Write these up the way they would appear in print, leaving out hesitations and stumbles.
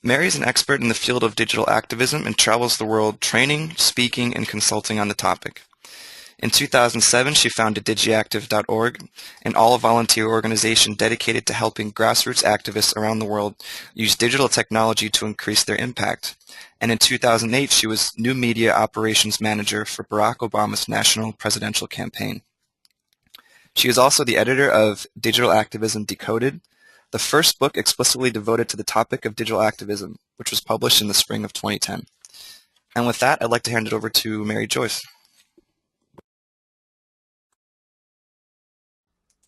Mary is an expert in the field of digital activism and travels the world training, speaking, and consulting on the topic. In 2007, she founded digiactive.org, an all-volunteer organization dedicated to helping grassroots activists around the world use digital technology to increase their impact. And in 2008, she was new media operations manager for Barack Obama's national presidential campaign. She is also the editor of Digital Activism Decoded, the first book explicitly devoted to the topic of digital activism, which was published in the spring of 2010. And with that, I'd like to hand it over to Mary Joyce.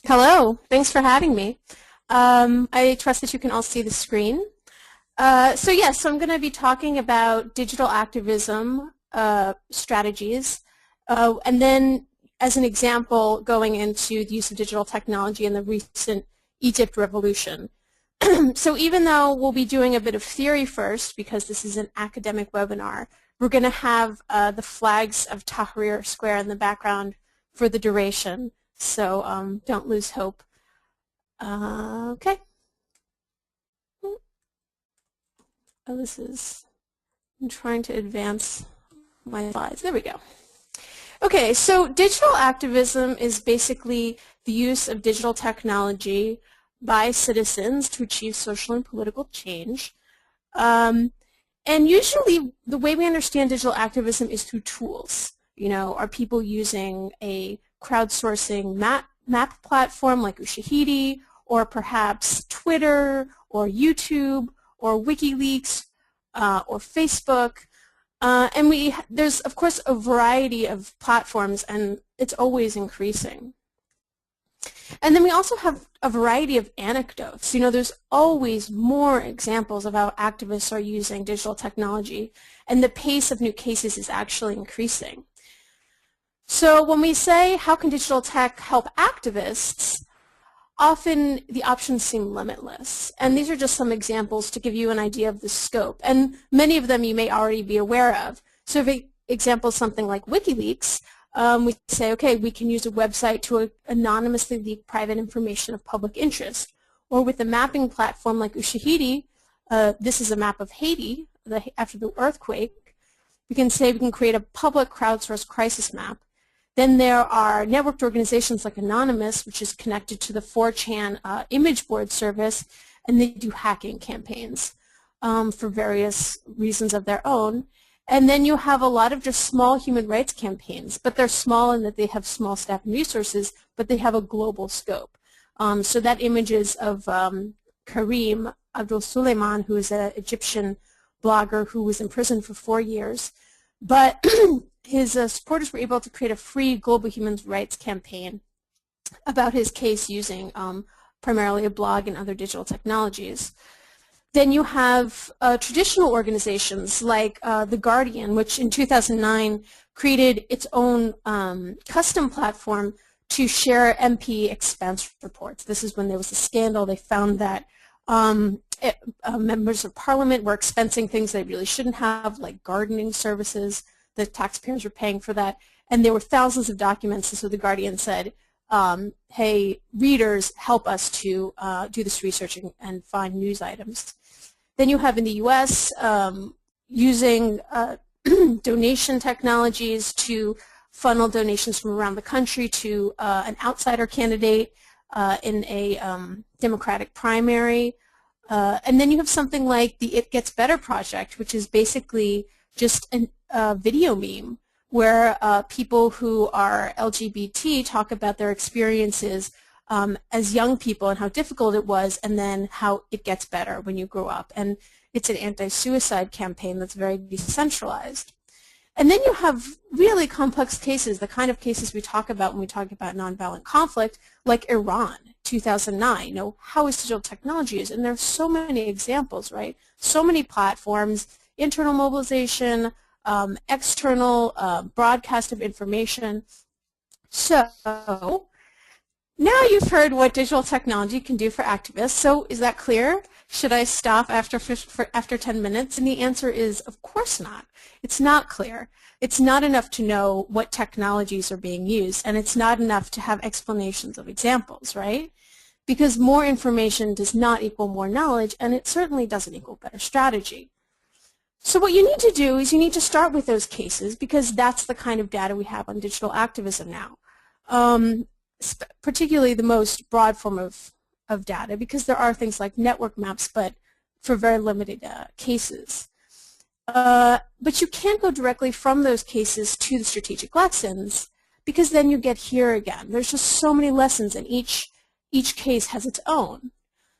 Hello, thanks for having me. I trust that you can all see the screen. So I'm going to be talking about digital activism strategies, and then as an example going into the use of digital technology in the recent Egypt revolution. So even though we'll be doing a bit of theory first, because this is an academic webinar, we're going to have the flags of Tahrir Square in the background for the duration. So don't lose hope. Okay. Oh, I'm trying to advance my slides. There we go. Okay, so digital activism is basically the use of digital technology by citizens to achieve social and political change. And usually the way we understand digital activism is through tools. You know, are people using a crowdsourcing map platform like Ushahidi, or perhaps Twitter, or YouTube, or WikiLeaks, or Facebook? And there's, of course, a variety of platforms, and it's always increasing. And then we also have a variety of anecdotes. You know, there's always more examples of how activists are using digital technology, and the pace of new cases is actually increasing. So when we say, how can digital tech help activists, often the options seem limitless. And these are just some examples to give you an idea of the scope. And many of them you may already be aware of. So for example, something like WikiLeaks, we say, okay, we can use a website to anonymously leak private information of public interest. Or with a mapping platform like Ushahidi, this is a map of Haiti after the earthquake. We can say we can create a public crowdsourced crisis map. Then there are networked organizations like Anonymous, which is connected to the 4chan image board service, and they do hacking campaigns for various reasons of their own. And then you have a lot of just small human rights campaigns, but they're small in that they have small staff and resources, but they have a global scope. So that image is of Karim Abdul Suleiman, who is an Egyptian blogger who was in prison for 4 years. But his supporters were able to create a free global human rights campaign about his case using primarily a blog and other digital technologies. Then you have traditional organizations like The Guardian, which in 2009 created its own custom platform to share MP expense reports. This is when there was a scandal. They found that members of parliament were expensing things they really shouldn't have, like gardening services. The taxpayers were paying for that. And there were thousands of documents, and so The Guardian said, hey, readers, help us to do this research and find news items. Then you have in the US using donation technologies to funnel donations from around the country to an outsider candidate in a Democratic primary. And then you have something like the It Gets Better project, which is basically just a video meme where people who are LGBT talk about their experiences as young people and how difficult it was, and then how it gets better when you grow up. And it's an anti-suicide campaign that's very decentralized. And then you have really complex cases, the kind of cases we talk about when we talk about nonviolent conflict, like Iran, 2009. You know, how is digital technology used? And there's so many examples, right? So many platforms, internal mobilization, external broadcast of information. So now you've heard what digital technology can do for activists. So is that clear? Should I stop after 10 minutes? And the answer is, of course not. It's not clear. It's not enough to know what technologies are being used, and it's not enough to have explanations of examples, right? because more information does not equal more knowledge, and it certainly doesn't equal better strategy. So what you need to do is you need to start with those cases, because that's the kind of data we have on digital activism now, particularly the most broad form of data, because there are things like network maps, but for very limited cases. But you can't go directly from those cases to the strategic lessons, because then you get here again. There's just so many lessons, and each case has its own.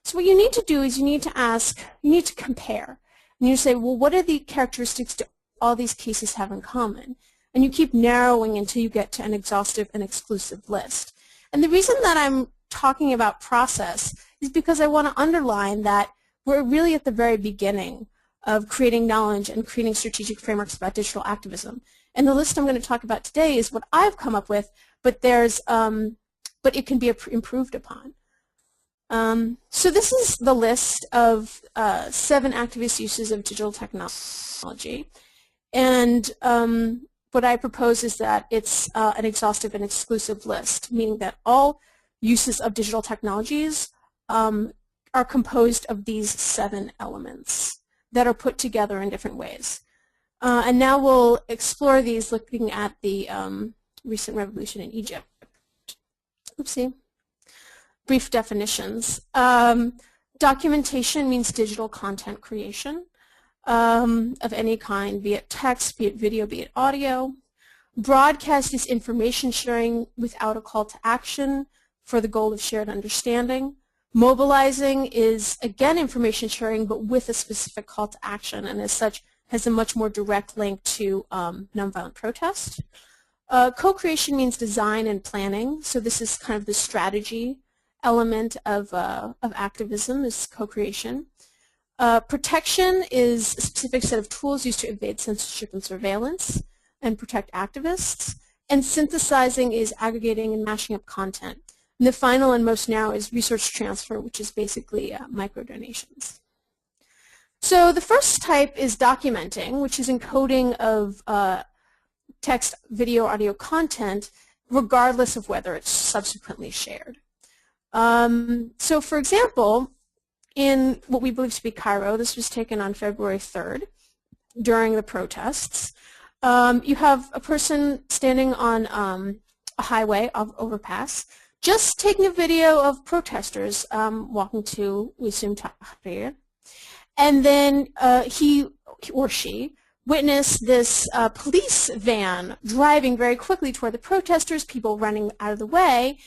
So what you need to do is you need to compare. And you say, well, what are the characteristics do all these cases have in common? And you keep narrowing until you get to an exhaustive and exclusive list. And the reason that I'm talking about process is because I want to underline that we're really at the very beginning of creating knowledge and creating strategic frameworks about digital activism. And the list I'm going to talk about today is what I've come up with, but but it can be improved upon. So this is the list of 7 activist uses of digital technology. And what I propose is that it's an exhaustive and exclusive list, meaning that all uses of digital technologies are composed of these 7 elements that are put together in different ways. And now we'll explore these looking at the recent revolution in Egypt. Oopsie. Brief definitions. Documentation means digital content creation of any kind, be it text, be it video, be it audio. Broadcast is information sharing without a call to action for the goal of shared understanding. Mobilizing is, again, information sharing, but with a specific call to action, and as such has a much more direct link to nonviolent protest. Co-creation means design and planning, so this is kind of the strategy element of activism, is co-creation. Protection is a specific set of tools used to evade censorship and surveillance and protect activists. And synthesizing is aggregating and mashing up content. And the final and most narrow is resource transfer, which is basically micro-donations. So the first type is documenting, which is encoding of text, video, audio content, regardless of whether it's subsequently shared. So for example, in what we believe to be Cairo, this was taken on February 3rd during the protests. You have a person standing on a highway overpass, just taking a video of protesters walking to, we assume, Tahrir. And then he or she witnessed this police van driving very quickly toward the protesters, people running out of the way.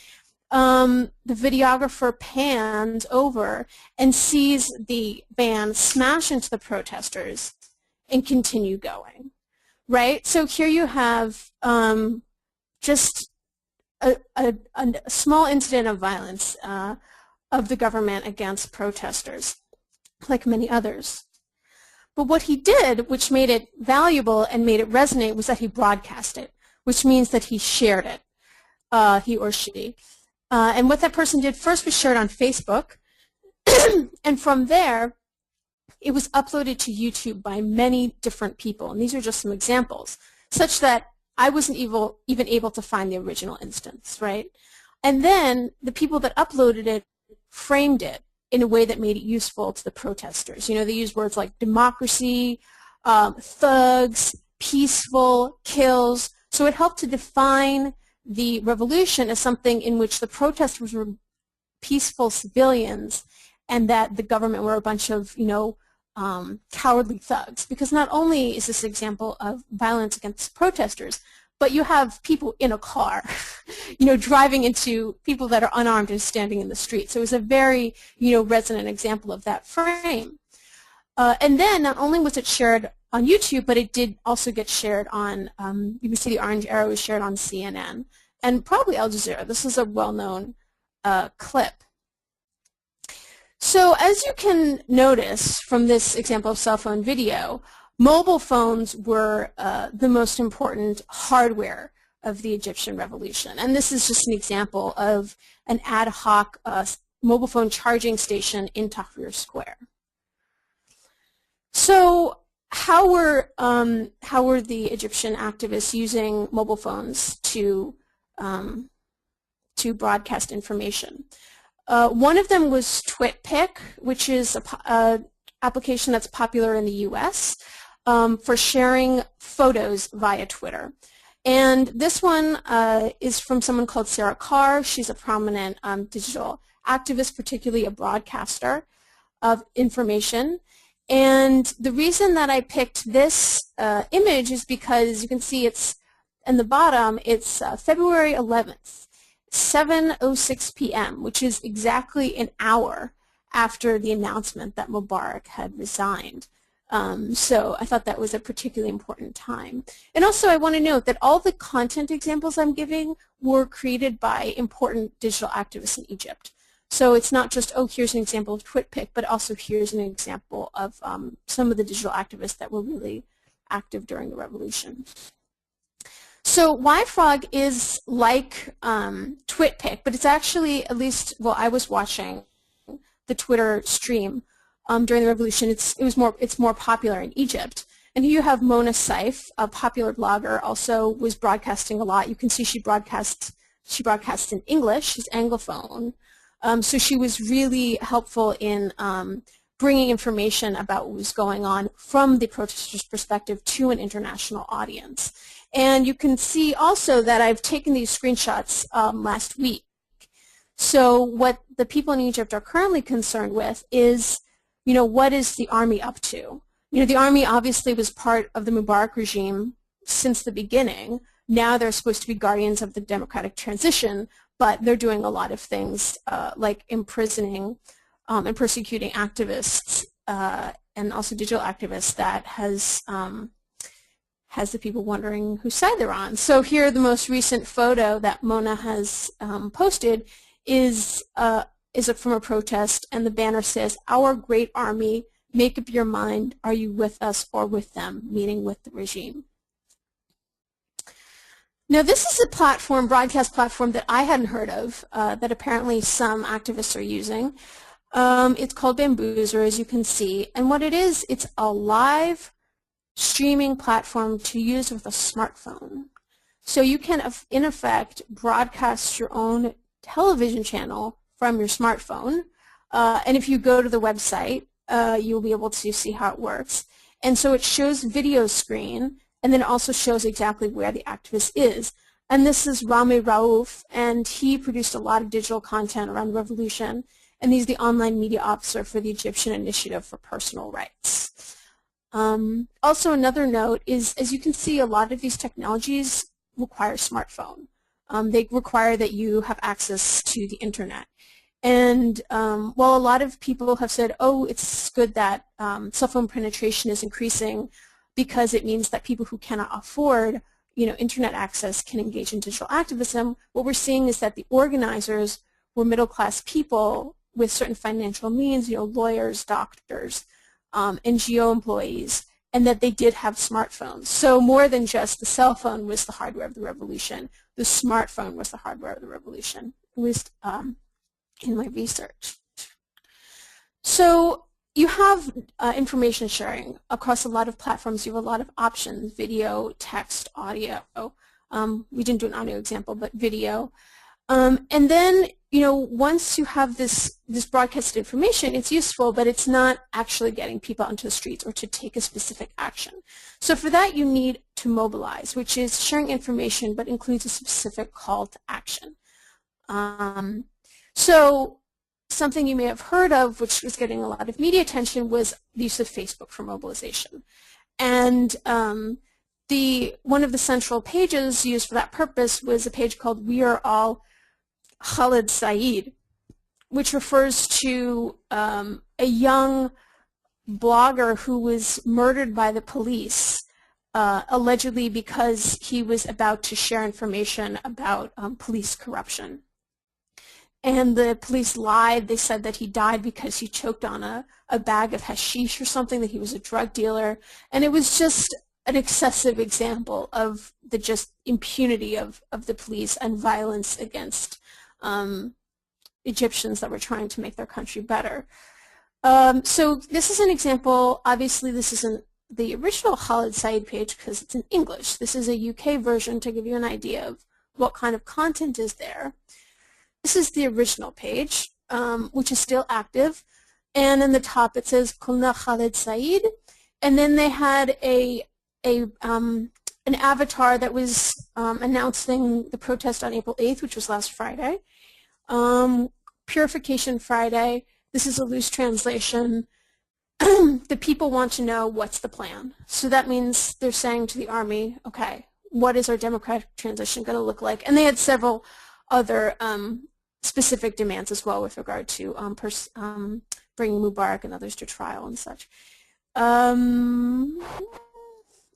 The videographer pans over and sees the van smash into the protesters and continue going, right? So here you have just a small incident of violence of the government against protesters, like many others. But what he did, which made it valuable and made it resonate, was that he broadcast it, which means that he shared it, he or she. And what that person did first was share it on Facebook, and from there, it was uploaded to YouTube by many different people. And these are just some examples, such that I wasn't even able to find the original instance, right? And then the people that uploaded it framed it in a way that made it useful to the protesters. You know, they used words like democracy, thugs, peaceful, kills. So it helped to define the revolution as something in which the protesters were peaceful civilians and that the government were a bunch of, you know, cowardly thugs. Because not only is this an example of violence against protesters, but you have people in a car, you know, driving into people that are unarmed and standing in the street. So it was a very, you know, resonant example of that frame. And then not only was it shared on YouTube, but it did also get shared on, you can see the orange arrow is shared on CNN and probably Al Jazeera. This is a well-known clip. So as you can notice from this example of cell phone video, mobile phones were the most important hardware of the Egyptian revolution. And this is just an example of an ad hoc mobile phone charging station in Tahrir Square. So how were the Egyptian activists using mobile phones to broadcast information? One of them was TwitPic, which is an application that's popular in the US for sharing photos via Twitter. And this one is from someone called Sarah Carr. She's a prominent digital activist, particularly a broadcaster of information. And the reason that I picked this image is because you can see it's in the bottom, it's February 11th, 7:06 p.m., which is exactly an hour after the announcement that Mubarak had resigned. So I thought that was a particularly important time. And also I want to note that all the content examples I'm giving were created by important digital activists in Egypt. So it's not just, oh, here's an example of TwitPic, but also here's an example of some of the digital activists that were really active during the revolution. So YFrog is like TwitPic, but it's actually, at least, well, I was watching the Twitter stream during the revolution. It's more popular in Egypt. And here you have Mona Saif, a popular blogger, also was broadcasting a lot. You can see she broadcasts in English. She's Anglophone. So she was really helpful in bringing information about what was going on from the protesters' perspective to an international audience. And you can see also that I've taken these screenshots last week. So what the people in Egypt are currently concerned with is, what is the army up to? The army obviously was part of the Mubarak regime since the beginning. Now they're supposed to be guardians of the democratic transition, but they're doing a lot of things like imprisoning and persecuting activists and also digital activists that has the people wondering whose side they're on. So here the most recent photo that Mona has posted is from a protest, and the banner says, "Our great army, make up your mind, are you with us or with them?" meaning with the regime. Now this is a platform, broadcast platform, that I hadn't heard of, that apparently some activists are using. It's called Bamboozer, as you can see, and what it is, it's a live streaming platform to use with a smartphone. So you can, in effect, broadcast your own television channel from your smartphone, and if you go to the website, you'll be able to see how it works. And so it shows video screen, and then it also shows exactly where the activist is. And this is Rami Raouf, and he produced a lot of digital content around the revolution, and he's the online media officer for the Egyptian Initiative for Personal Rights. Also another note is, as you can see, a lot of these technologies require smartphone. They require that you have access to the internet. And while a lot of people have said, oh, it's good that cell phone penetration is increasing because it means that people who cannot afford internet access can engage in digital activism, what we're seeing is that the organizers were middle-class people with certain financial means, lawyers, doctors, NGO employees, and that they did have smartphones. So more than just the cell phone was the hardware of the revolution, the smartphone was the hardware of the revolution, at least in my research. So you have information sharing across a lot of platforms. You have a lot of options: video, text, audio. We didn't do an audio example, but video. And then, once you have this broadcasted information, it's useful, but it's not actually getting people onto the streets or to take a specific action. So for that, you need to mobilize, which is sharing information, but includes a specific call to action. So something you may have heard of, which was getting a lot of media attention, was the use of Facebook for mobilization. And one of the central pages used for that purpose was a page called "We Are All Khalid Said," which refers to a young blogger who was murdered by the police, allegedly because he was about to share information about police corruption. And the police lied. They said that he died because he choked on a bag of hashish or something, that he was a drug dealer. And it was just an excessive example of the just impunity of the police and violence against Egyptians that were trying to make their country better. So this is an example. Obviously, this isn't the original Khalid Said page because it's in English. This is a UK version to give you an idea of what kind of content is there. This is the original page. which is still active. And in the top it says Kulna Khalid Saeed. And then they had an avatar that was announcing the protest on April 8th, which was last Friday. Purification Friday. This is a loose translation. The people want to know what's the plan. So that means they're saying to the army, okay, what is our democratic transition going to look like? And they had several other specific demands as well with regard to bringing Mubarak and others to trial and such.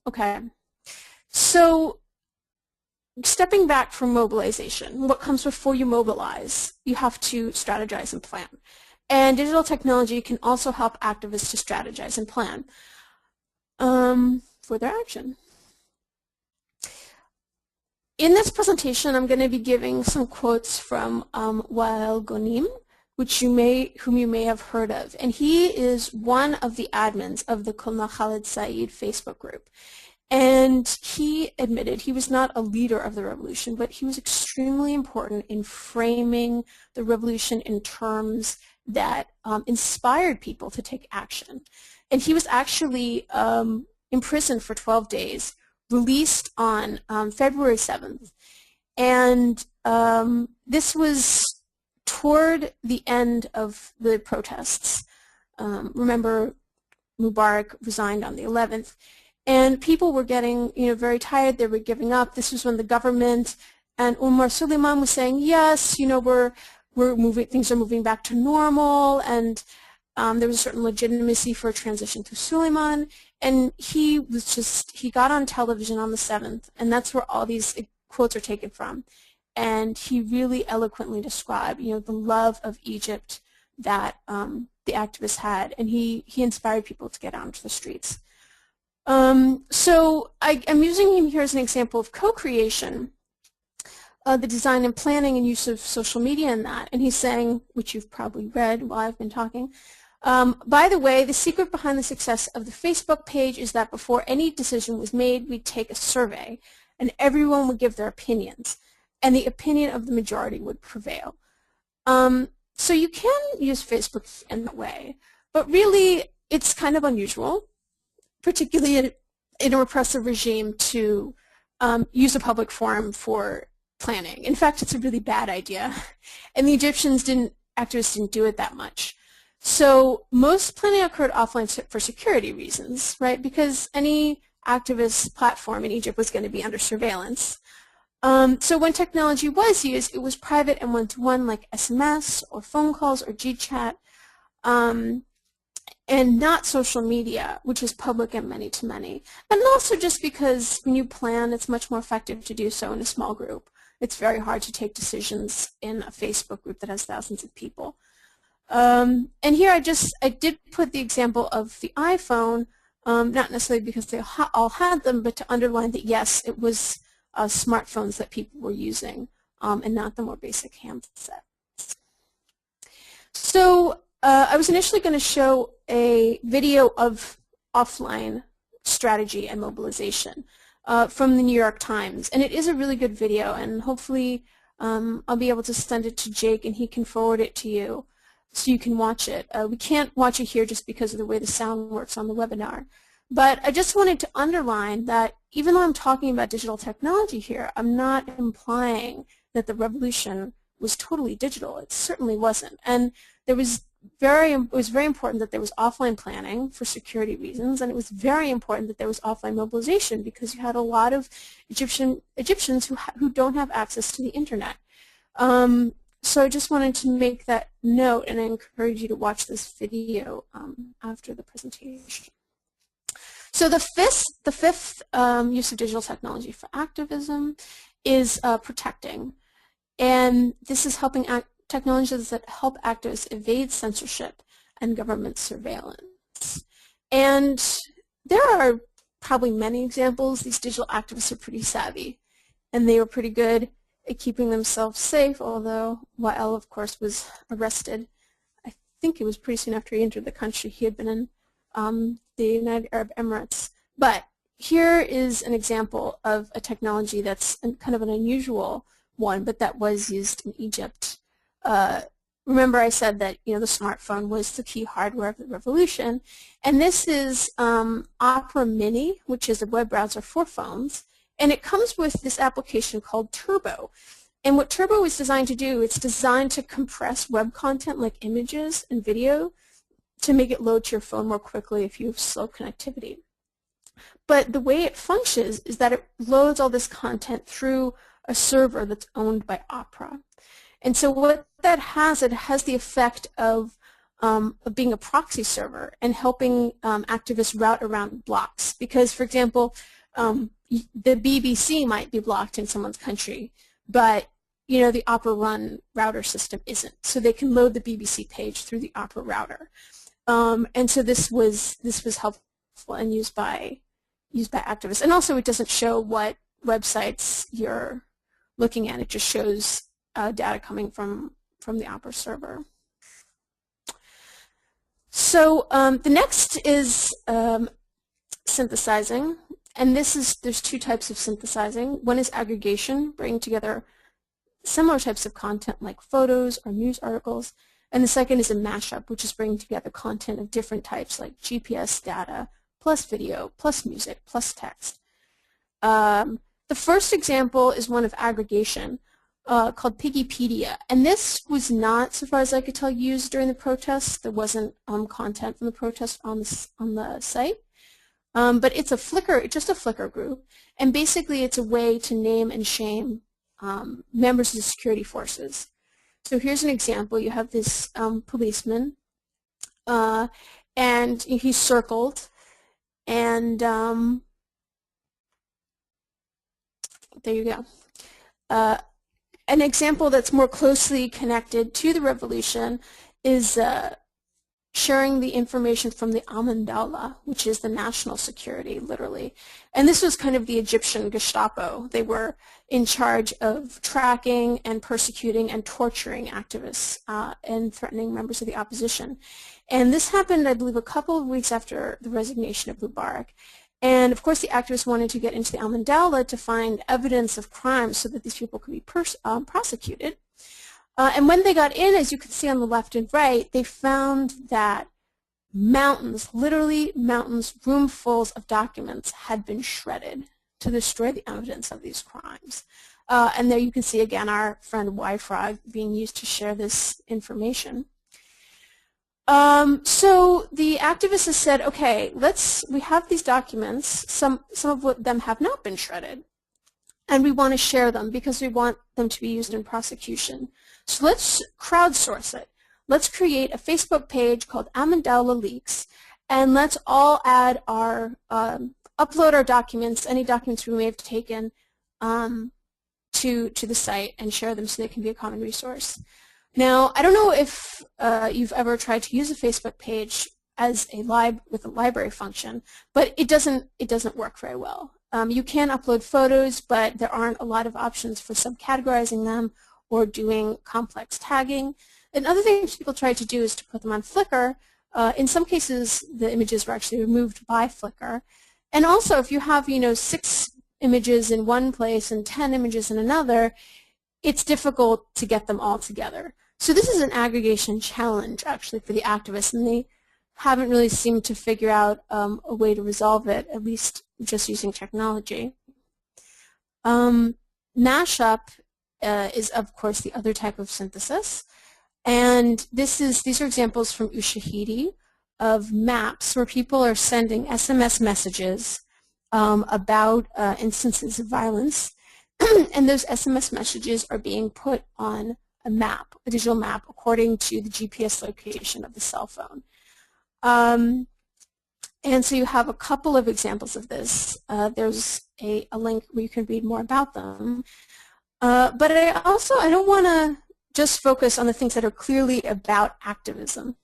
Okay, so stepping back from mobilization, what comes before you mobilize? You have to strategize and plan. And digital technology can also help activists to strategize and plan for their action. In this presentation, I'm going to be giving some quotes from Wael Ghonim, whom you may have heard of. And he is one of the admins of the Kulna Khalid Saeed Facebook group. And he admitted he was not a leader of the revolution, but he was extremely important in framing the revolution in terms that inspired people to take action. And he was actually imprisoned for 12 days, released on February 7th. And this was toward the end of the protests. Remember, Mubarak resigned on the 11th. And people were getting, very tired. They were giving up. This was when the government and Umar Suleiman was saying, yes, we're moving, things are moving back to normal, and there was a certain legitimacy for a transition to Suleiman. And he got on television on the 7th, and that's where all these quotes are taken from. And he really eloquently described, the love of Egypt that the activists had, and he inspired people to get out into the streets. So I'm using him here as an example of co-creation, the design and planning and use of social media in that. And he's saying, which you've probably read while I've been talking, by the way, the secret behind the success of the Facebook page is that before any decision was made, we'd take a survey, and everyone would give their opinions, and the opinion of the majority would prevail. So you can use Facebook in that way, but really it's kind of unusual, particularly in a repressive regime, to use a public forum for planning. In fact, it's a really bad idea, and the activists didn't do it that much. So most planning occurred offline for security reasons, right? Because any activist platform in Egypt was going to be under surveillance. So when technology was used, it was private and one-to-one, like SMS or phone calls or GChat, and not social media, which is public and many-to-many. And also just because when you plan, it's much more effective to do so in a small group. It's very hard to take decisions in a Facebook group that has thousands of people. And here I did put the example of the iPhone, not necessarily because they all had them, but to underline that yes, it was smartphones that people were using, and not the more basic handsets. So I was initially going to show a video of offline strategy and mobilization from the New York Times, and it is a really good video, and hopefully I'll be able to send it to Jake and he can forward it to you so you can watch it. We can't watch it here just because of the way the sound works on the webinar, but I just wanted to underline that even though I'm talking about digital technology here, I'm not implying that the revolution was totally digital. It certainly wasn't, and it was very important that there was offline planning for security reasons, and it was very important that there was offline mobilization because you had a lot of Egyptians who don't have access to the internet. So I just wanted to make that note, and I encourage you to watch this video after the presentation. So the fifth use of digital technology for activism is protecting, and this is helping technologies that help activists evade censorship and government surveillance. And there are probably many examples. These digital activists are pretty savvy, and they were pretty good at keeping themselves safe, although Wael, of course, was arrested. I think it was pretty soon after he entered the country. He had been in the United Arab Emirates. But here is an example of a technology that's kind of an unusual one, but that was used in Egypt remember I said that the smartphone was the key hardware of the revolution, and this is Opera Mini, which is a web browser for phones, and it comes with this application called Turbo. And what Turbo is designed to do, it's designed to compress web content like images and video to make it load to your phone more quickly if you have slow connectivity. But the way it functions is that it loads all this content through a server that's owned by Opera. And so what that has, it has the effect of being a proxy server and helping activists route around blocks. Because, for example, the BBC might be blocked in someone's country, but the Opera Run router system isn't. So they can load the BBC page through the Opera router. And so this was helpful and used by activists. And also it doesn't show what websites you're looking at. It just shows data coming from the Opera server. So the next is synthesizing, and there's two types of synthesizing. One is aggregation, bringing together similar types of content like photos or news articles, and the second is a mashup, which is bringing together content of different types like GPS data plus video plus music plus text. The first example is one of aggregation, called Piggypedia, and this was not, so far as I could tell, used during the protests. There wasn't content from the protest on the site, but it's just a Flickr group, and basically it's a way to name and shame members of the security forces. So here's an example. You have this policeman, and he's circled, and there you go. An example that's more closely connected to the revolution is sharing the information from the Amandala, which is the national security, literally. And this was kind of the Egyptian Gestapo. They were in charge of tracking and persecuting and torturing activists and threatening members of the opposition. And this happened, I believe, a couple of weeks after the resignation of Mubarak. And of course the activists wanted to get into the Al-Mandala to find evidence of crime so that these people could be prosecuted. And when they got in, as you can see on the left and right, they found that mountains, literally mountains, roomfuls of documents had been shredded to destroy the evidence of these crimes. And there you can see again our friend YFrog being used to share this information. So the activists have said, okay, we have these documents, some of them have not been shredded, and we want to share them because we want them to be used in prosecution. So let's crowdsource it. Let's create a Facebook page called Amandala Leaks, and let's all add upload our documents, any documents we may have taken, to the site and share them so they can be a common resource. Now, I don't know if you've ever tried to use a Facebook page as with a library function, but it doesn't work very well. You can upload photos, but there aren't a lot of options for subcategorizing them or doing complex tagging. And other things people try to do is to put them on Flickr. In some cases, the images were actually removed by Flickr. And also, if you have 6 images in one place and 10 images in another, it's difficult to get them all together. So this is an aggregation challenge, actually, for the activists, and they haven't really seemed to figure out a way to resolve it, at least just using technology. Mashup is, of course, the other type of synthesis, and these are examples from Ushahidi of maps where people are sending SMS messages about instances of violence, and those SMS messages are being put on a map, a digital map, according to the GPS location of the cell phone. And so you have a couple of examples of this. There's a link where you can read more about them. But I don't want to just focus on the things that are clearly about activism,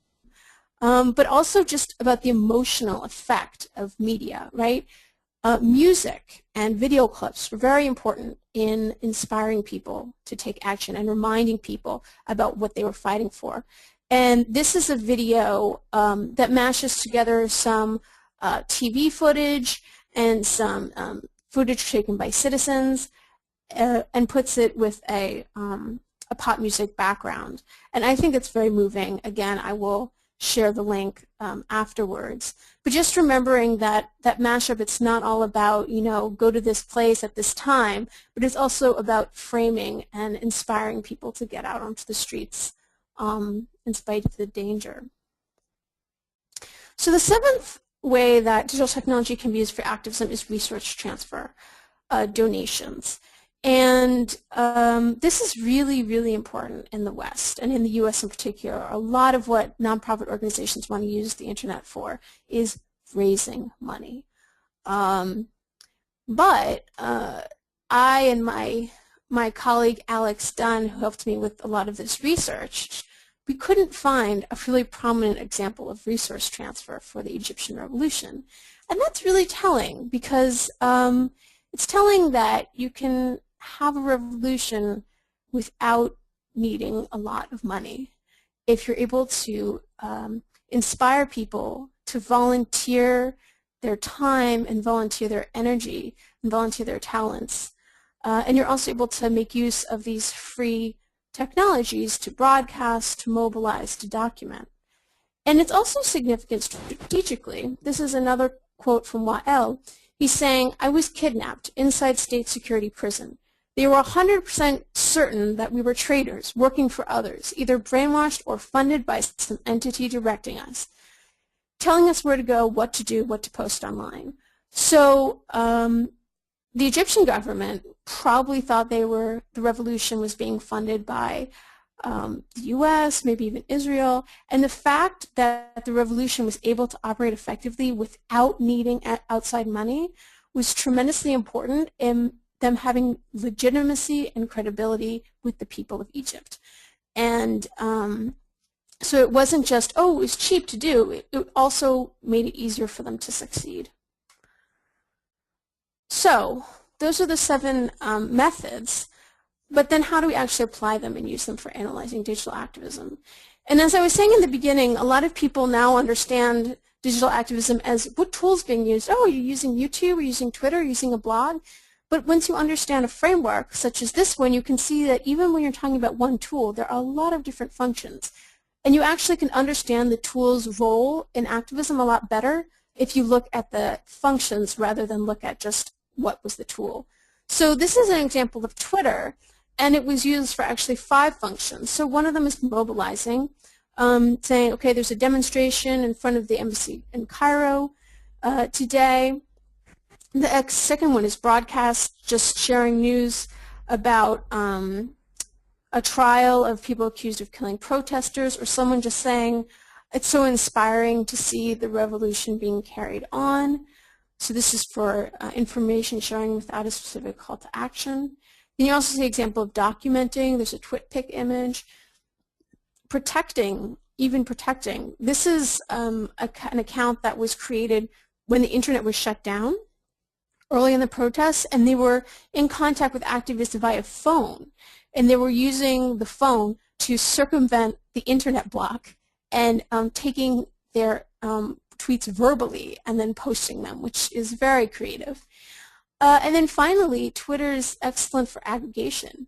but also just about the emotional effect of media, right? Music and video clips were very important in inspiring people to take action and reminding people about what they were fighting for. And this is a video that mashes together some TV footage and some footage taken by citizens and puts it with a a pop music background. And I think it's very moving. Again, I will share the link afterwards. But just remembering that mashup, it's not all about, go to this place at this time, but it's also about framing and inspiring people to get out onto the streets in spite of the danger. So the seventh way that digital technology can be used for activism is resource transfer, donations. And this is really, really important in the West, and in the U.S. in particular. A lot of what nonprofit organizations want to use the internet for is raising money. But I and my colleague Alex Dunn, who helped me with a lot of this research, we couldn't find a really prominent example of resource transfer for the Egyptian revolution. And that's really telling, because it's telling that you can have a revolution without needing a lot of money if you're able to inspire people to volunteer their time and volunteer their energy and volunteer their talents. And you're also able to make use of these free technologies to broadcast, to mobilize, to document. And it's also significant strategically. This is another quote from Wael. He's saying, "I was kidnapped inside state security prison. They were 100% certain that we were traitors working for others, either brainwashed or funded by some entity directing us, telling us where to go, what to do, what to post online." So the Egyptian government probably thought the revolution was being funded by the U.S., maybe even Israel, and the fact that the revolution was able to operate effectively without needing outside money was tremendously important in them having legitimacy and credibility with the people of Egypt. And so it wasn't just, oh, it was cheap to do, it also made it easier for them to succeed. So those are the 7 methods. But then how do we actually apply them and use them for analyzing digital activism? And as I was saying in the beginning, a lot of people now understand digital activism as what tools being used. Oh, you're using YouTube, or using Twitter, or using a blog. But once you understand a framework such as this one, you can see that even when you're talking about one tool, there are a lot of different functions. And you actually can understand the tool's role in activism a lot better if you look at the functions rather than look at just what was the tool. So this is an example of Twitter. And it was used for actually 5 functions. So one of them is mobilizing, saying, okay, there's a demonstration in front of the embassy in Cairo today. The second one is broadcast, just sharing news about a trial of people accused of killing protesters, or someone just saying, it's so inspiring to see the revolution being carried on. So this is for information sharing without a specific call to action. Then you also see an example of documenting. There's a TwitPic image. Protecting, even protecting. This is an account that was created when the internet was shut down early in the protests, and they were in contact with activists via phone. And they were using the phone to circumvent the internet block and taking their tweets verbally and then posting them, which is very creative. And then finally, Twitter is excellent for aggregation.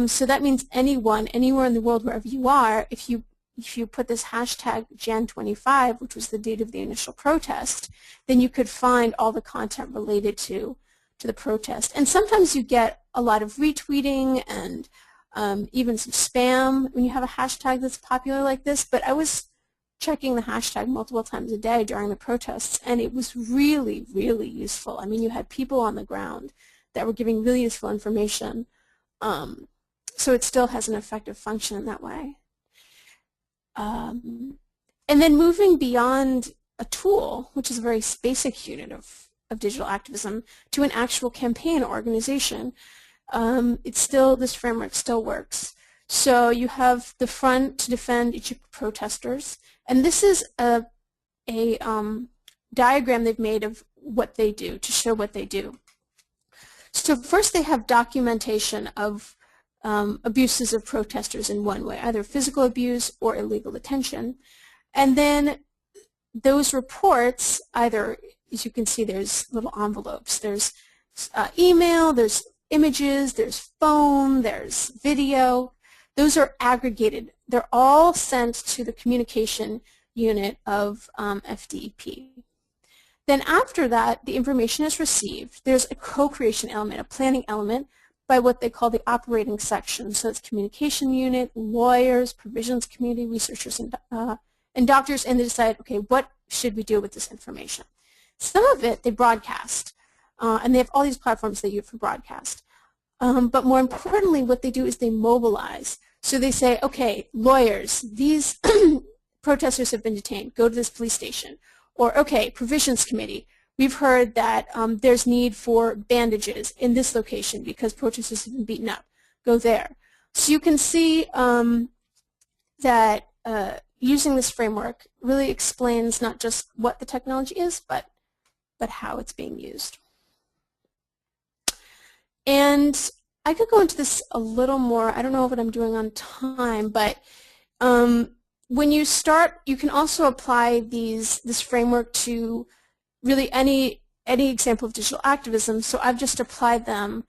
So that means anyone, anywhere in the world, wherever you are, if you put this hashtag Jan25, which was the date of the initial protest, then you could find all the content related to the protest. And sometimes you get a lot of retweeting and even some spam when you have a hashtag that's popular like this. But I was checking the hashtag multiple times a day during the protests, and it was really, really useful. I mean, you had people on the ground that were giving really useful information. So it still has an effective function in that way. And then moving beyond a tool, which is a very basic unit of digital activism, to an actual campaign organization, this framework still works. So you have the Front to Defend Egypt protesters, and this is a diagram they've made of what they do, to show what they do. So first they have documentation of abuses of protesters in one way, either physical abuse or illegal detention. And then those reports, either, as you can see, there's little envelopes. There's email, there's images, there's phone, there's video. those are aggregated. They're all sent to the communication unit of FDP. Then after that, the information is received. There's a co-creation element, a planning element, by what they call the operating section. So it's communication unit, lawyers, provisions community, researchers, and doctors, and they decide, okay, what should we do with this information? Some of it they broadcast, and they have all these platforms they use for broadcast. But more importantly, what they do is they mobilize. So they say, okay, lawyers, these protesters have been detained. Go to this police station. Or, okay, provisions committee. We've heard that there's need for bandages in this location because protesters have been beaten up. Go there. So you can see that using this framework really explains not just what the technology is, but how it's being used. And I could go into this a little more. I don't know what I'm doing on time, but when you start, you can also apply this framework to really any example of digital activism. So I've just applied them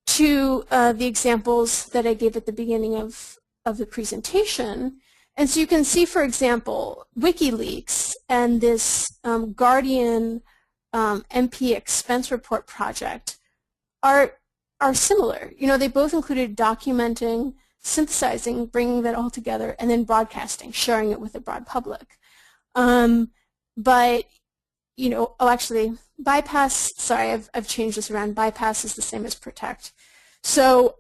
to the examples that I gave at the beginning of the presentation. And so you can see, for example, WikiLeaks and this Guardian MP expense report project are similar. You know, they both included documenting, synthesizing, bringing that all together, and then broadcasting, sharing it with the broad public. But, you know, oh, actually, bypass, sorry, I've changed this around. Bypass is the same as protect. So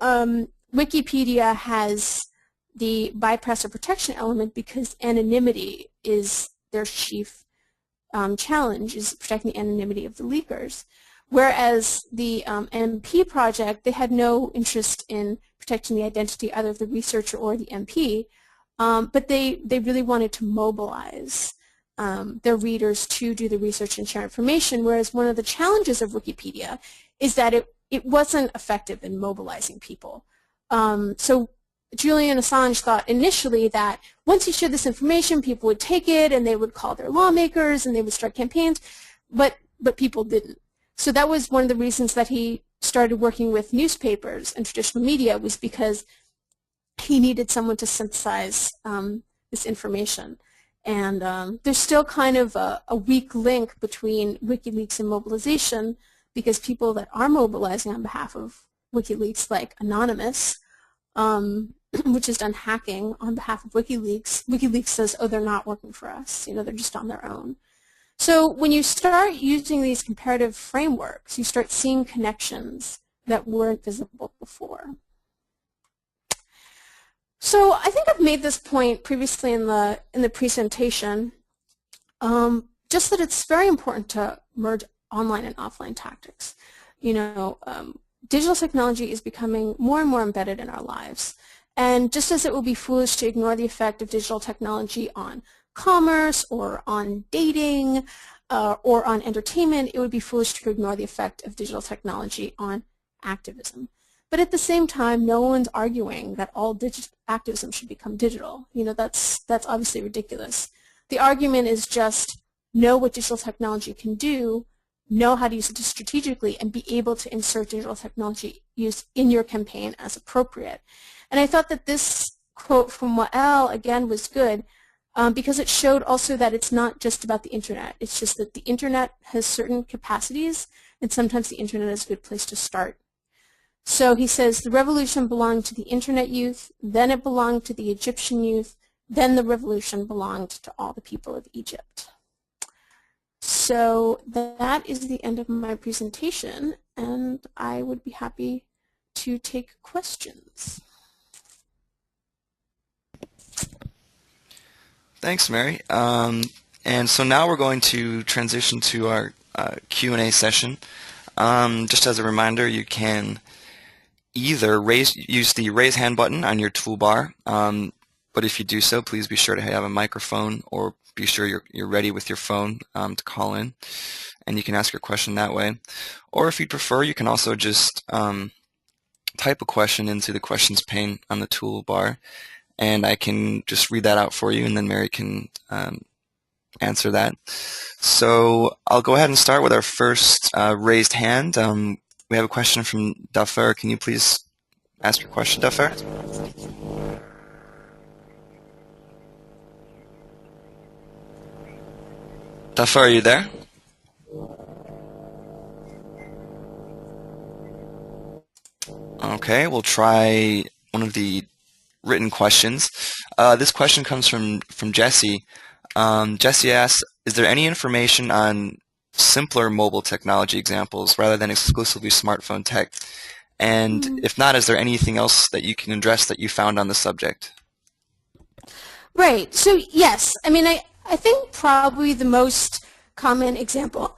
Wikipedia has the bypass or protection element because anonymity is their chief challenge, is protecting the anonymity of the leakers. Whereas the MP project, they had no interest in protecting the identity either of the researcher or the MP, but they really wanted to mobilize their readers to do the research and share information, whereas one of the challenges of Wikipedia is that it wasn't effective in mobilizing people. So Julian Assange thought initially that once he shared this information, people would take it and they would call their lawmakers and they would start campaigns, but people didn't. So that was one of the reasons that he started working with newspapers and traditional media, was because he needed someone to synthesize this information. And there's still kind of a weak link between WikiLeaks and mobilization, because people that are mobilizing on behalf of WikiLeaks, like Anonymous, which has done hacking on behalf of WikiLeaks, WikiLeaks says, oh, they're not working for us. You know, they're just on their own. So when you start using these comparative frameworks, you start seeing connections that weren't visible before. So I think I've made this point previously in the presentation, just that it's very important to merge online and offline tactics. You know, digital technology is becoming more and more embedded in our lives. And just as it will be foolish to ignore the effect of digital technology on commerce or on dating or on entertainment, it would be foolish to ignore the effect of digital technology on activism. But at the same time, no one's arguing that all digital activism should become digital. You know, that's obviously ridiculous. The argument is just know what digital technology can do, know how to use it strategically, and be able to insert digital technology use in your campaign as appropriate. And I thought that this quote from Wael, again, was good, because it showed also that it's not just about the internet. It's just that the internet has certain capacities, and sometimes the internet is a good place to start. So he says, the revolution belonged to the internet youth, then it belonged to the Egyptian youth, then the revolution belonged to all the people of Egypt. So that is the end of my presentation, and I would be happy to take questions. Thanks, Mary. And so now we're going to transition to our Q&A session. Just as a reminder, you can either use the raise hand button on your toolbar, but if you do so, please be sure to have a microphone, or be sure you're ready with your phone to call in, and you can ask your question that way. Or if you prefer, you can also just type a question into the questions pane on the toolbar, and I can just read that out for you, and then Mary can answer that. So I'll go ahead and start with our first raised hand. We have a question from Dafer. Can you please ask your question, Duffer. Duffer, are you there? Okay, we'll try one of the written questions. This question comes from Jesse. Jesse asks, is there any information on simpler mobile technology examples rather than exclusively smartphone tech? And if not, is there anything else that you can address that you found on the subject? Right. So yes, I mean, I think probably the most common example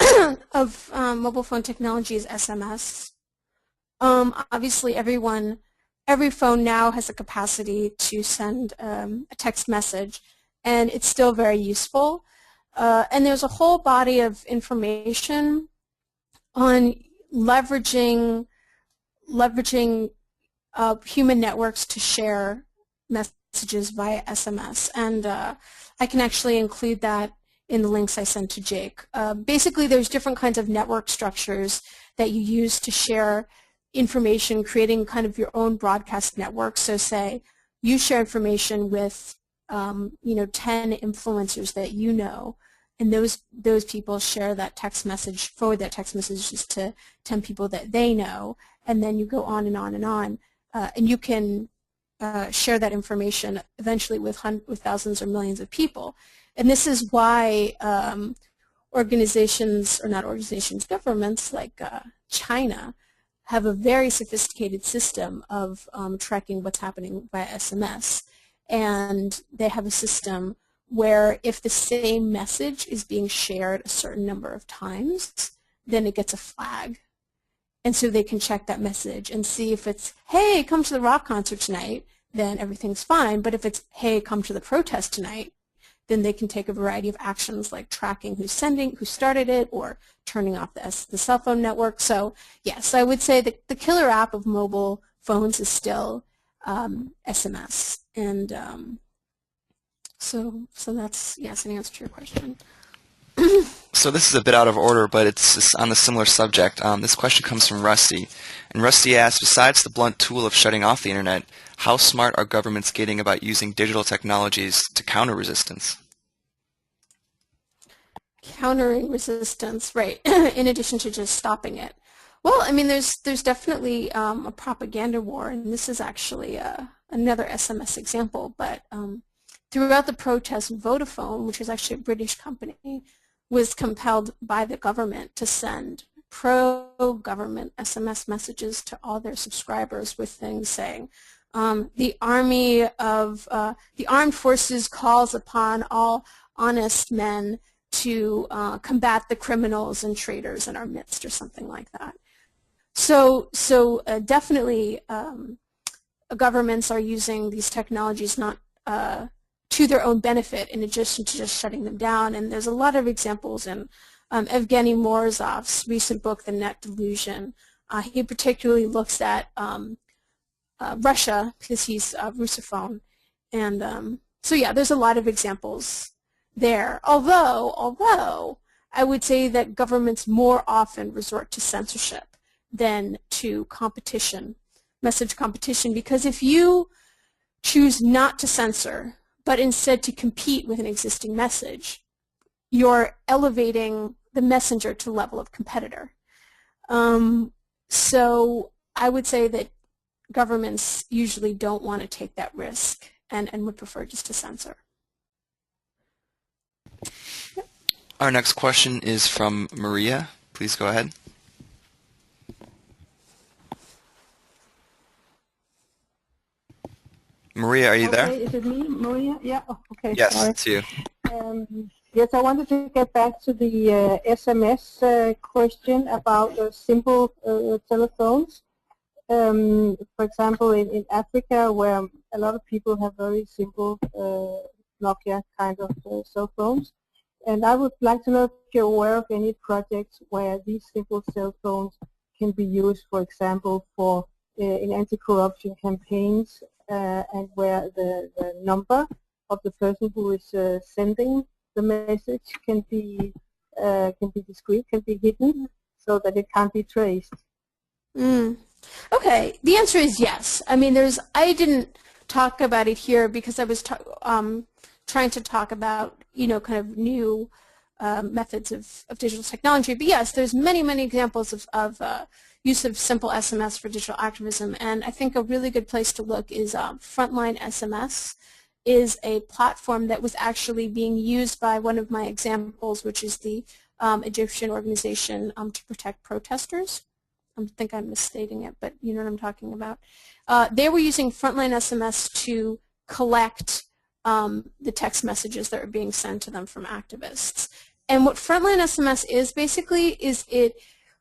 of mobile phone technology is SMS. Obviously, every phone now has the capacity to send a text message, and it's still very useful. And there's a whole body of information on leveraging human networks to share messages via SMS, and I can actually include that in the links I sent to Jake. Basically, there's different kinds of network structures that you use to share information, creating kind of your own broadcast network. So say you share information with 10 influencers that you know, and those people share that text message, forward that text messages to 10 people that they know, and then you go on and on and on, and you can share that information eventually with thousands or millions of people. And this is why governments like China have a very sophisticated system of tracking what's happening via SMS. And they have a system where if the same message is being shared a certain number of times, then it gets a flag. And so they can check that message and see if it's, hey, come to the rock concert tonight, then everything's fine. But if it's, hey, come to the protest tonight, then they can take a variety of actions like tracking who started it, or turning off the cell phone network. So yes, I would say that the killer app of mobile phones is still SMS. And so that's, yes, an answer to your question. So this is a bit out of order, but it's on the similar subject. This question comes from Rusty. And Rusty asks, besides the blunt tool of shutting off the internet, how smart are governments getting about using digital technologies to counter resistance? Countering resistance, right, in addition to just stopping it. Well, I mean, there's definitely a propaganda war, and this is actually another SMS example, but throughout the protests, Vodafone, which is actually a British company, was compelled by the government to send pro-government SMS messages to all their subscribers with things saying, the armed forces calls upon all honest men to combat the criminals and traitors in our midst, or something like that. So definitely governments are using these technologies not to their own benefit in addition to just shutting them down. And there's a lot of examples in Evgeny Morozov's recent book, The Net Delusion. He particularly looks at Russia, because he's Russophone. And so yeah, there's a lot of examples there. Although I would say that governments more often resort to censorship than to competition, message competition, because if you choose not to censor, but instead to compete with an existing message, you're elevating the messenger to the level of competitor. So I would say that governments usually don't want to take that risk and would prefer just to censor. Yep. Our next question is from Maria. Please go ahead. Maria, are you there? Is it me, Maria? Yeah, oh, okay. Yes, sorry. it's you. Yes, I wanted to get back to the SMS question about simple telephones. For example, in Africa, where a lot of people have very simple Nokia kind of cell phones. And I would like to know if you're aware of any projects where these simple cell phones can be used, for example, for in anti-corruption campaigns, and where the number of the person who is sending the message can be discreet, can be hidden, so that it can't be traced. Okay, the answer is yes. I mean, I didn't talk about it here because I was trying to talk about, kind of new methods of digital technology. But yes, there's many, many examples of use of simple SMS for digital activism. And I think a really good place to look is Frontline SMS is a platform that was actually being used by one of my examples, which is the Egyptian organization to protect protesters. I think I'm misstating it, but you know what I'm talking about. They were using Frontline SMS to collect the text messages that are being sent to them from activists. And what Frontline SMS is basically is it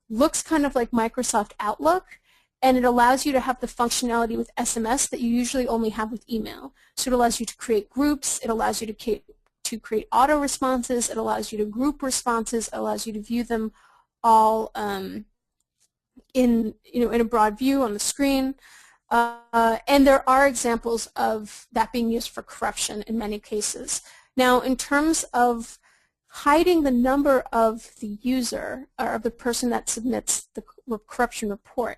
looks kind of like Microsoft Outlook, and it allows you to have the functionality with SMS that you usually only have with email. So it allows you to create groups, it allows you to create auto responses, it allows you to group responses, it allows you to view them all in a broad view on the screen. And there are examples of that being used for corruption in many cases. Now, in terms of hiding the number of the user or of the person that submits the corruption report,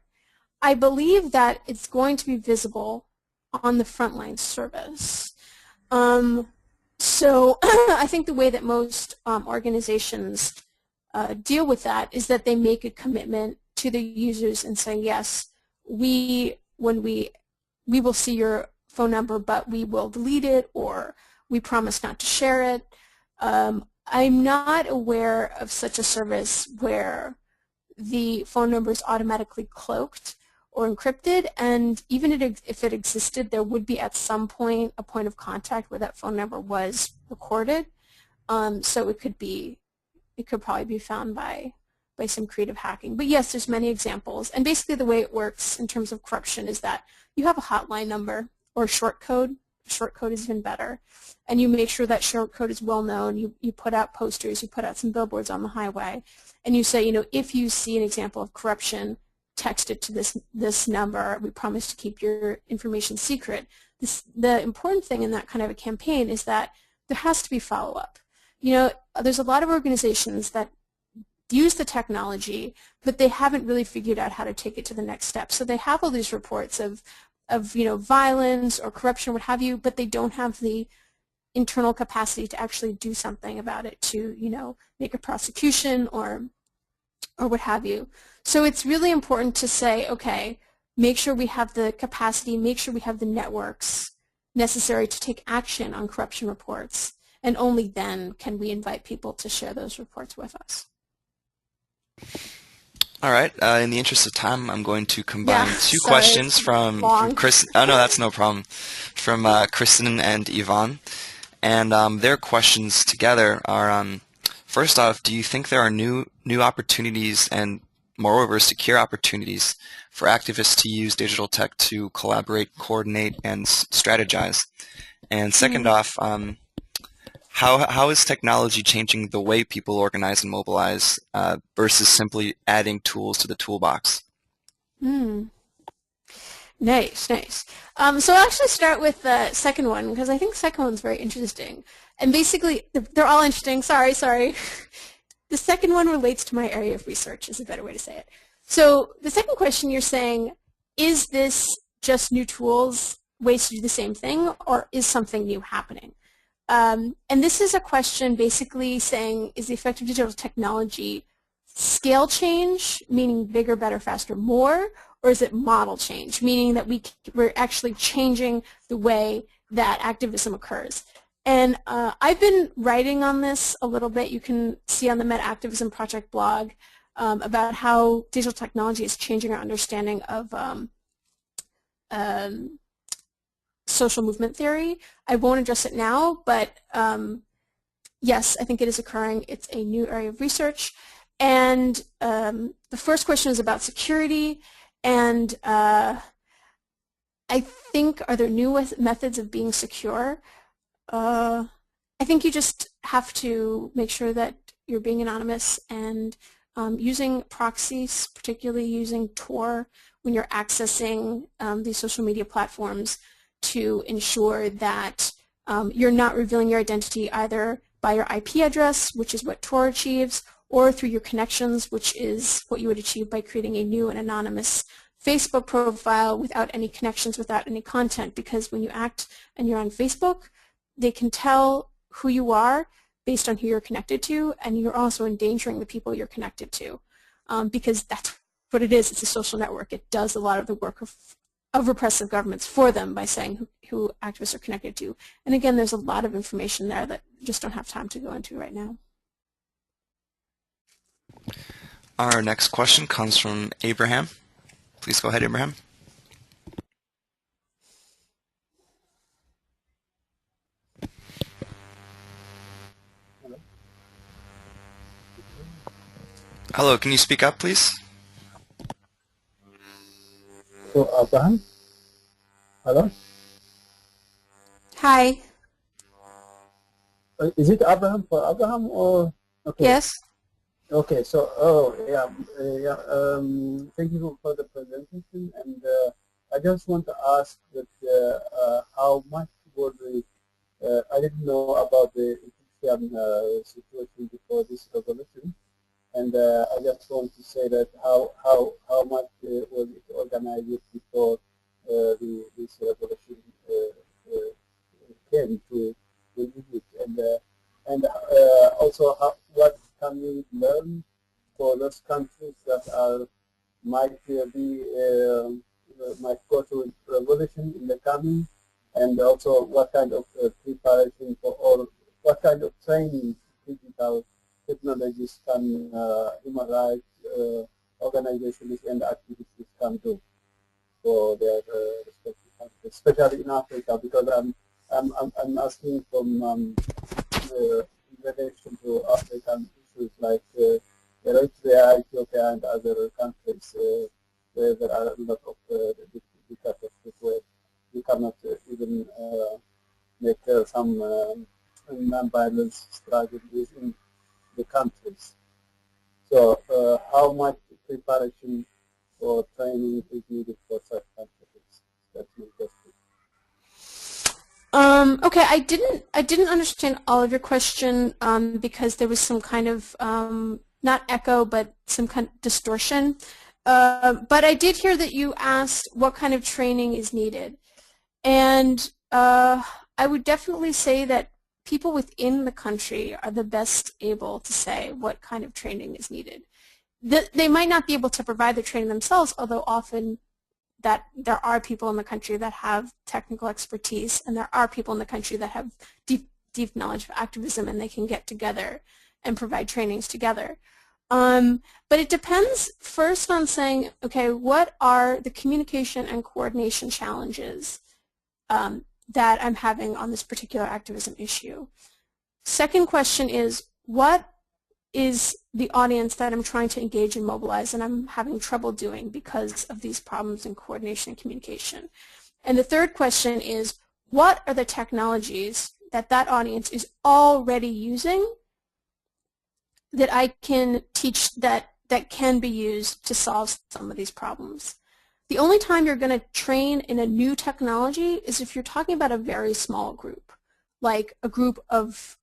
I believe that it's going to be visible on the Frontline service. So I think the way that most organizations deal with that is that they make a commitment to the users and say, yes, we will see your phone number, but we will delete it, or we promise not to share it. I'm not aware of such a service where the phone number is automatically cloaked or encrypted, and even if it existed, there would be at some point a point of contact where that phone number was recorded. So it could probably be found by some creative hacking. But yes, there's many examples. And basically the way it works in terms of corruption is that you have a hotline number or a short code. Short code is even better. And you make sure that short code is well known. You put out posters, you put out some billboards on the highway, and you say, if you see an example of corruption, text it to this number. We promise to keep your information secret. The important thing in that kind of a campaign is that there has to be follow-up. There's a lot of organizations that use the technology, but they haven't really figured out how to take it to the next step. So they have all these reports of violence or corruption, what have you, but they don't have the internal capacity to actually do something about it, to make a prosecution or what have you. So it's really important to say, okay, make sure we have the capacity, make sure we have the networks necessary to take action on corruption reports, and only then can we invite people to share those reports with us. All right. In the interest of time, I'm going to combine two sorry, questions from Kristen. Oh, no, that's no problem. From Kristen and Yvonne. And their questions together are, first off, do you think there are new opportunities and, moreover, secure opportunities for activists to use digital tech to collaborate, coordinate, and strategize? And second off, how is technology changing the way people organize and mobilize versus simply adding tools to the toolbox? Nice, nice. So I'll actually start with the second one, because I think the second one's very interesting. And basically, they're all interesting. Sorry. The second one relates to my area of research, is a better way to say it. So the second question, you're saying, is this just new tools, ways to do the same thing, or is something new happening? And this is a question basically saying, is the effect of digital technology scale change, meaning bigger, better, faster, more, or is it model change, meaning that we're actually changing the way that activism occurs? And I've been writing on this a little bit. You can see on the Meta-Activism Project blog about how digital technology is changing our understanding of social movement theory. I won't address it now, but yes, I think it is occurring. It's a new area of research. And the first question is about security. And I think, are there new methods of being secure? I think you just have to make sure that you're being anonymous and using proxies, particularly using Tor when you're accessing these social media platforms, to ensure that you're not revealing your identity either by your IP address, which is what Tor achieves, or through your connections, which is what you would achieve by creating a new and anonymous Facebook profile without any connections, without any content, because when you act and you're on Facebook, they can tell who you are based on who you're connected to, and you're also endangering the people you're connected to, because that's what it is. It's a social network. It does a lot of the work of repressive governments for them by saying who activists are connected to. And again, there's a lot of information there that I just don't have time to go into right now. Our next question comes from Abraham. Please go ahead, Abraham. Hello, can you speak up, please? So, Abraham? Hello? Hi. Is it Abraham for Abraham or? Okay. Yes. Okay, so, thank you for the presentation, and I just want to ask that how much would I didn't know about the Egyptian situation before this revolution, and I just want to say that how much was it organized before this revolution came to Egypt, and also what can we learn for those countries that might go to revolution in the coming, and also what kind of preparation for all, what kind of training digital technologies can human rights organizations and activists can do for their respective countries, especially in Africa, because I'm asking from in relation to African issues like Eritrea, Ethiopia, and other countries where there are a lot of dictatorships where you cannot even make some non-violence struggle within the countries. So how much preparation or training is needed for such countries? That's my question. Okay, I didn't understand all of your question because there was some kind of not echo, but some kind of distortion. But I did hear that you asked what kind of training is needed, and I would definitely say that people within the country are the best able to say what kind of training is needed. They might not be able to provide the training themselves, although often that there are people in the country that have technical expertise, and there are people in the country that have deep knowledge of activism, and they can get together and provide trainings together. But it depends first on saying, okay, what are the communication and coordination challenges that I'm having on this particular activism issue? Second question is, what is the audience that I'm trying to engage and mobilize and I'm having trouble doing because of these problems in coordination and communication? And the third question is, what are the technologies that that audience is already using that I can teach that can be used to solve some of these problems? The only time you're going to train in a new technology is if you're talking about a very small group, like a group of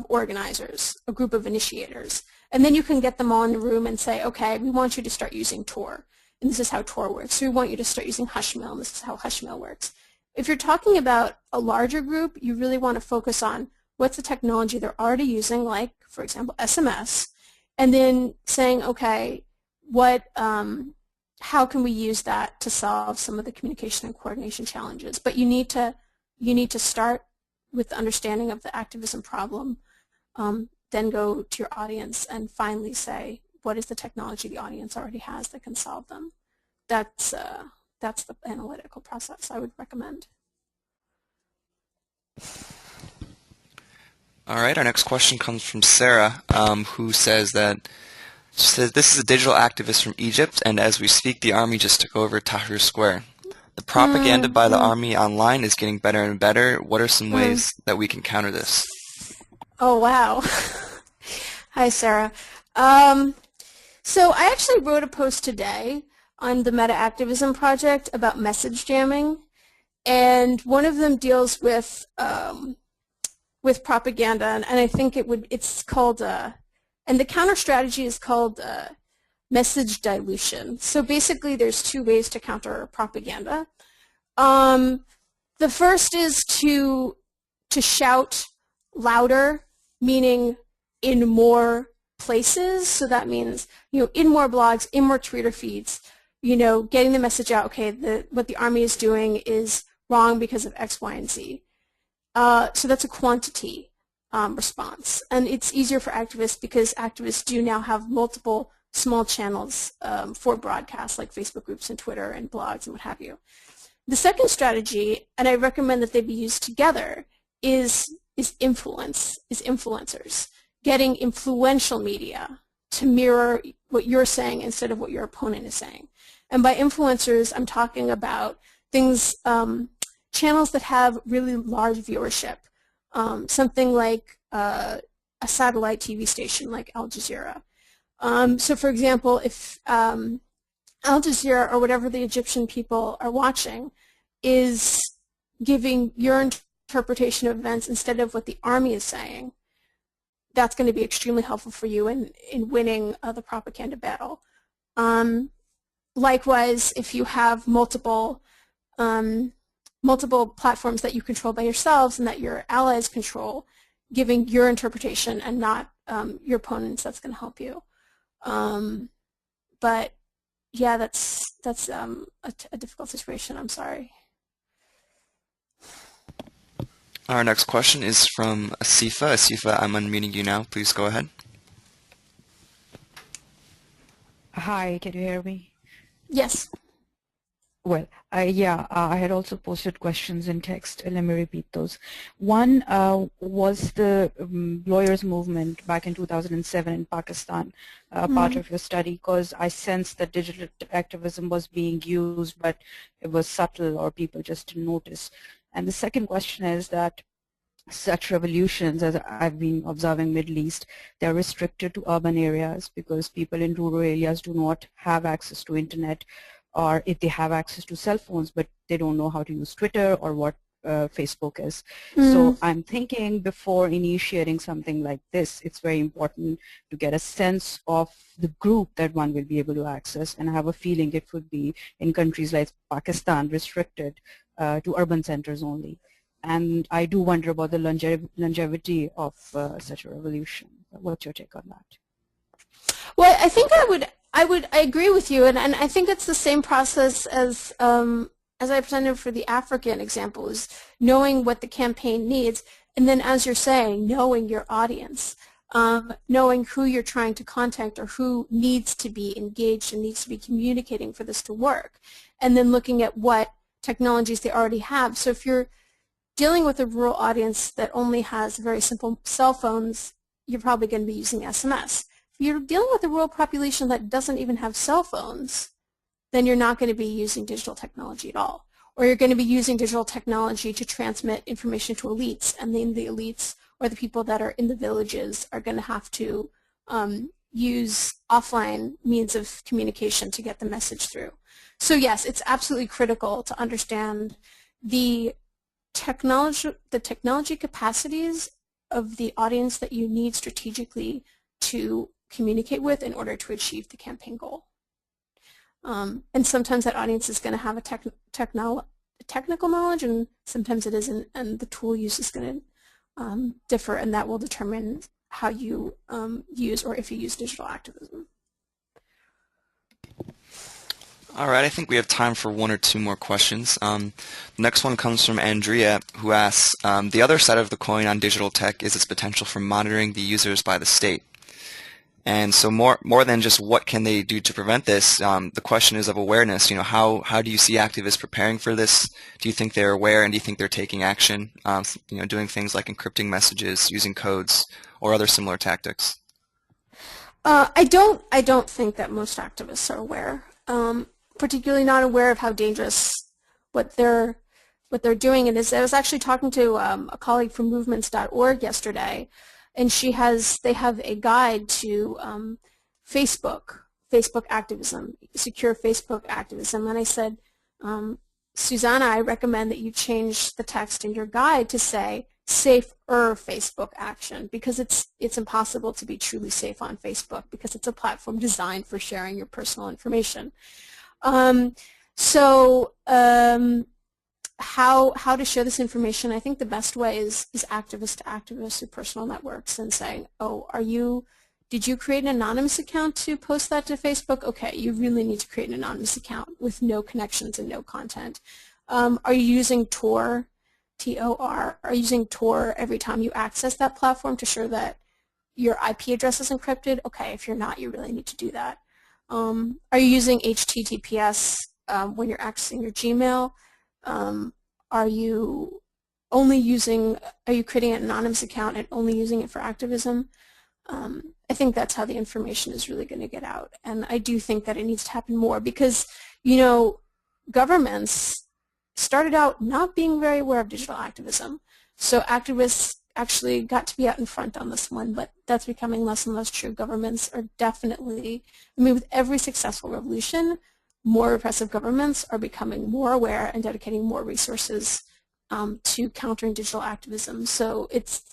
organizers, a group of initiators. And then you can get them all in the room and say, okay, we want you to start using Tor, and this is how Tor works. So we want you to start using Hushmail, and this is how Hushmail works. If you're talking about a larger group, you really want to focus on what's the technology they're already using, like, for example, SMS, and then saying, okay, how can we use that to solve some of the communication and coordination challenges? But you need to start with the understanding of the activism problem, then go to your audience and finally say, what is the technology the audience already has that can solve them? That's the analytical process I would recommend. All right, our next question comes from Sarah, who says this is a digital activist from Egypt, and as we speak, the army just took over Tahrir Square. The propaganda by the army online is getting better and better. What are some ways that we can counter this? Oh, wow. Hi, Sarah. So I actually wrote a post today on the meta-activism project about message jamming, and one of them deals with propaganda, and I think it's called, and the counter strategy is called message dilution. So basically there's two ways to counter propaganda. The first is to shout louder, meaning in more places. So that means, in more blogs, in more Twitter feeds, getting the message out, okay, what the army is doing is wrong because of X, Y, and Z. So that's a quantity response. And it's easier for activists because activists do now have multiple small channels for broadcasts like Facebook groups and Twitter and blogs and what have you. The second strategy, and I recommend that they be used together, is influencers. Getting influential media to mirror what you're saying instead of what your opponent is saying. And by influencers, I'm talking about things, channels that have really large viewership. Something like a satellite TV station like Al Jazeera. So for example, if Al Jazeera or whatever the Egyptian people are watching is giving your interpretation of events instead of what the army is saying, that's going to be extremely helpful for you in winning the propaganda battle. Likewise, if you have multiple platforms that you control by yourselves and that your allies control, giving your interpretation and not your opponents, that's going to help you. But yeah, that's a difficult situation. I'm sorry. Our next question is from Asifa. Asifa, I'm unmuting you now. Please go ahead. Hi, can you hear me? Yes. Well, I had also posted questions in text. Let me repeat those. One was the lawyers' movement back in 2007 in Pakistan, part of your study, because I sensed that digital activism was being used, but it was subtle or people just didn't notice. And the second question is that such revolutions, as I've been observing Middle East, they're restricted to urban areas because people in rural areas do not have access to internet, or if they have access to cell phones, but they don't know how to use Twitter or what Facebook is. So I'm thinking before initiating something like this, it's very important to get a sense of the group that one will be able to access, and I have a feeling it would be in countries like Pakistan restricted to urban centers only. And I do wonder about the longevity of such a revolution. What's your take on that? Well, I think I agree with you, and I think it's the same process as I presented for the African example, is knowing what the campaign needs, and then, as you're saying, knowing your audience, knowing who you're trying to contact or who needs to be engaged and needs to be communicating for this to work, and then looking at what technologies they already have. So if you're dealing with a rural audience that only has very simple cell phones, you're probably going to be using SMS. If you're dealing with a rural population that doesn't even have cell phones, then you're not going to be using digital technology at all. Or you're going to be using digital technology to transmit information to elites, and then the elites or the people that are in the villages are going to have to use offline means of communication to get the message through. So yes, it's absolutely critical to understand the technology capacities of the audience that you need strategically to communicate with in order to achieve the campaign goal. And sometimes that audience is going to have a technical knowledge, and sometimes it isn't, and the tool use is going to differ, and that will determine how you use, or if you use, digital activism. All right, I think we have time for one or two more questions. The next one comes from Andrea, who asks, the other side of the coin on digital tech is its potential for monitoring the users by the state. And so more than just what can they do to prevent this, the question is of awareness. How do you see activists preparing for this? Do you think they're aware, and do you think they're taking action, doing things like encrypting messages, using codes, or other similar tactics? I don't think that most activists are aware. Particularly not aware of how dangerous what they're doing. And I was actually talking to a colleague from movements.org yesterday, and they have a guide to Facebook activism, secure Facebook activism. And I said, Susanna, I recommend that you change the text in your guide to say safer Facebook action, because it's impossible to be truly safe on Facebook because it's a platform designed for sharing your personal information. How to share this information? I think the best way is activist to activist through personal networks and saying, oh, did you create an anonymous account to post that to Facebook? Okay, you really need to create an anonymous account with no connections and no content. Are you using Tor, T-O-R? Are you using Tor every time you access that platform to ensure that your IP address is encrypted? Okay, if you're not, you really need to do that. Are you using HTTPS when you're accessing your Gmail? Are you creating an anonymous account and only using it for activism? I think that's how the information is really going to get out. And I do think that it needs to happen more because, governments started out not being very aware of digital activism. So activists actually got to be out in front on this one, but that's becoming less and less true. Governments are definitely, with every successful revolution, more repressive governments are becoming more aware and dedicating more resources to countering digital activism. So it's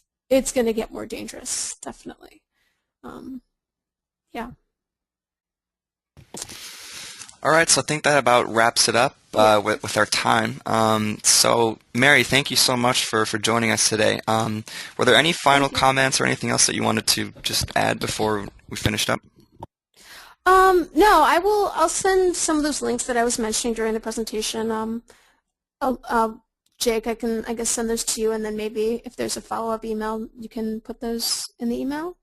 going to get more dangerous, definitely. Yeah. All right, so I think that about wraps it up with our time. So, Mary, thank you so much for joining us today. Were there any final comments or anything else that you wanted to just add before we finished up? No, I'll send some of those links that I was mentioning during the presentation. Jake, I guess send those to you, and then maybe if there's a follow-up email, you can put those in the email?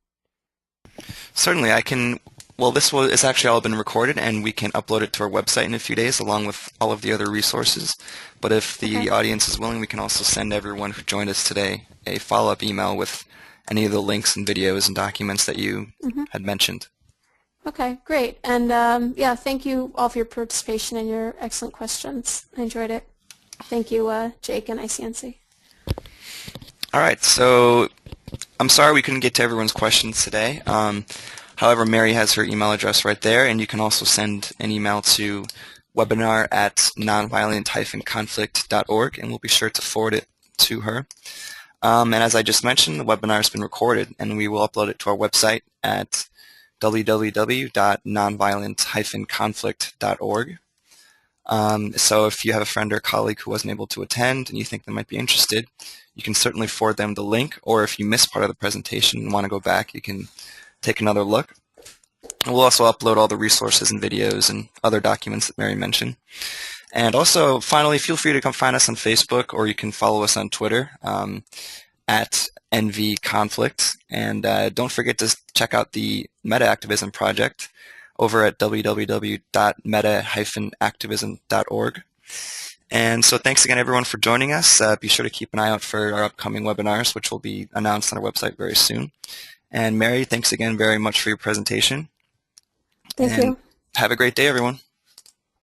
Certainly, I can. Well, it's actually all been recorded, and we can upload it to our website in a few days along with all of the other resources. But if the audience is willing, we can also send everyone who joined us today a follow-up email with any of the links and videos and documents that you had mentioned. Okay, great. And yeah, thank you all for your participation and your excellent questions. I enjoyed it. Thank you, Jake and ICNC. All right, so I'm sorry we couldn't get to everyone's questions today. However, Mary has her email address right there, and you can also send an email to webinar@nonviolent-conflict.org, and we'll be sure to forward it to her. And as I just mentioned, the webinar has been recorded, and we will upload it to our website at www.nonviolent-conflict.org. So if you have a friend or colleague who wasn't able to attend and you think they might be interested, you can certainly forward them the link, or if you missed part of the presentation and want to go back, you can take another look. And we'll also upload all the resources and videos and other documents that Mary mentioned. And also, finally, feel free to come find us on Facebook, or you can follow us on Twitter at NVConflict. And don't forget to check out the meta-activism project over at www.meta-activism.org. And so thanks again, everyone, for joining us. Be sure to keep an eye out for our upcoming webinars, which will be announced on our website very soon. And Mary, thanks again very much for your presentation. Thank you. Have a great day, everyone.